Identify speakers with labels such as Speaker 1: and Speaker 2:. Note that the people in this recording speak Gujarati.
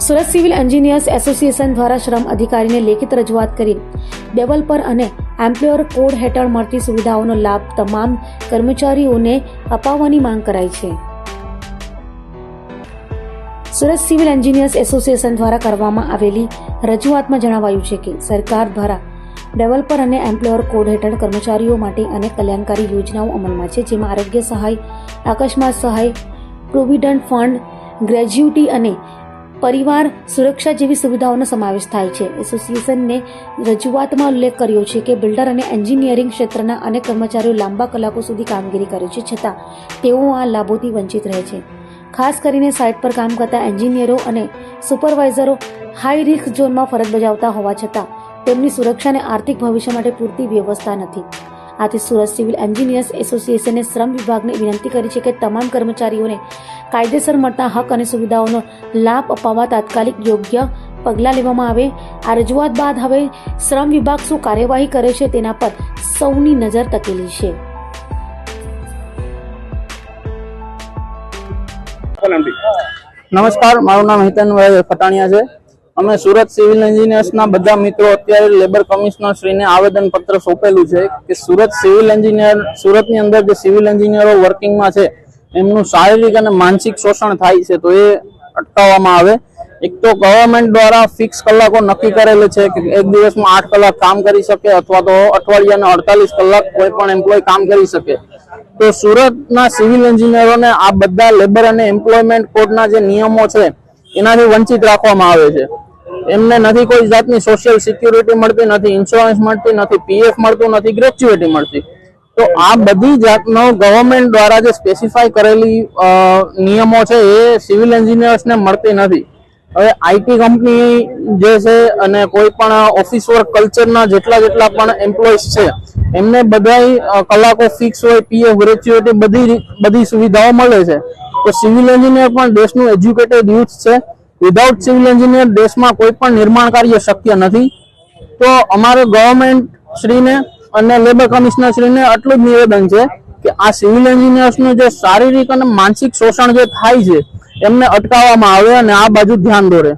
Speaker 1: સુરત સિવિલ એન્જિનિયર્સ એસોસિએશન દ્વારા શ્રમ અધિકારીને લેખિત રજૂઆત કરી ડેવલપર અને એમ્પ્લોયર કોડ હેઠળ મળતી સુવિધાઓનો લાભ તમામ કર્મચારીઓને અપાવવાની માંગ કરાઈ છે. સુરત સિવિલ એન્જિનિયર્સ એસોસિએશન દ્વારા કરવામાં આવેલી રજૂઆતમાં જણાવાયું છે કે સરકાર દ્વારા ડેવલપર અને એમ્પ્લોયર કોડ હેઠળ કર્મચારીઓ માટે અનેક કલ્યાણકારી યોજનાઓ અમલમાં છે, જેમાં આરોગ્ય સહાય, અકસ્માત સહાય, પ્રોવિડન્ટ ફંડ, ગ્રેજ્યુટી અને પરિવાર સુરક્ષા જેવી સુવિધાઓનો સમાવેશ થાય છે. એસોસિએશનને રજૂઆતમાં ઉલ્લેખ કર્યો છે કે બિલ્ડર અને એન્જિનિયરિંગ ક્ષેત્રના અનેક કર્મચારીઓ લાંબા કલાકો સુધી કામગીરી કરે છે, છતાં તેઓ આ લાભોથી વંચિત રહે છે. ખાસ કરીને સાઇટ પર કામ કરતા એન્જિનિયરો અને સુપરવાઇઝરો હાઈ રિસ્ક ઝોનમાં ફરજ બજાવતા હોવા છતાં તેમની સુરક્ષા અને આર્થિક ભવિષ્ય માટે પૂરતી વ્યવસ્થા નથી. આથી સુરત સિવિલ એન્જિનિયર્સ એસોસિએશને શ્રમ વિભાગને વિનંતી કરી છે કે તમામ કર્મચારીઓને કાયદેસર મળતા હક અને સુવિધાઓનો લાભ અપાવવા તાત્કાલિક યોગ્ય પગલાં લેવામાં આવે. આ રજૂઆત બાદ હવે શ્રમ વિભાગ શું કાર્યવાહી કરે છે તેના પર સૌની નજર તકેલી છે.
Speaker 2: નમસ્કાર, મારું નામ હિતનભાઈ ફટાણિયા છે. અમે સુરત સિવિલ એન્જિનિયર્સના બધા મિત્રો અત્યારે લેબર કમિશનર શ્રીને આવેદન પત્ર સોંપેલું છે કે સુરત સિવિલ એન્જિનિયર, સુરતની અંદર જે સિવિલ એન્જિનિયરો વર્કિંગમાં છે એમનું શારીરિક અને માનસિક શોષણ થાય છે, તો એ અટકાવવામાં આવે. એક તો ગવર્મેન્ટ દ્વારા ફિક્સ કલાકો નક્કી કરેલું છે કે એક દિવસમાં 8 કલાક કામ કરી શકે અથવા તો અઠવાડિયાના 48 કલાક કોઈ પણ એમ્પ્લોય કામ કરી શકે. તો સુરતના સિવિલ એન્જિનિયરોને આ બધા લેબર અને એમ્પ્લોયમેન્ટ કોડના જે નિયમો છે એનાથી વંચિત રાખવામાં આવે છે. એમને નથી કોઈ જાતની સોશિયલ સિક્યુરિટી મળતી, નથી ઇન્સ્યોરન્સ મળતી, નથી પીએફ મળતું, નથી ગ્રેચ્યુઇટી મળતી. તો આ બધી જાતનો ગવર્મેન્ટ દ્વારા જે સ્પેસિફાઈ કરેલી નિયમો છે એ સિવિલ એન્જિનિયર્સને મળતી નથી. હવે આઈટી કંપની જે છે અને કોઈ પણ ઓફિસ વર્ક કલ્ચરના જેટલા પણ એમ્પ્લોઈઝ છે એમને બધા કલાકો ફિક્સ હોય, પીએફ, ગ્રેચ્યુઇટી બધી સુવિધાઓ મળે છે. તો સિવિલ એન્જિનિયર પણ દેશનું એજ્યુકેટેડ યુથ છે. વિધાઉટ સિવિલ એન્જિનિયર દેશમાં કોઈ પણ નિર્માણ કાર્ય શક્ય નથી. તો અમારે ગવર્મેન્ટ શ્રીને અને લેબર કમિશનર શ્રીને આટલું જ નિવેદન છે કે આ સિવિલ એન્જિનિયર્સનું જે શારીરિક અને માનસિક શોષણ જે થાય છે એમને અટકાવવામાં આવે અને આ બાજુ ધ્યાન દોરે.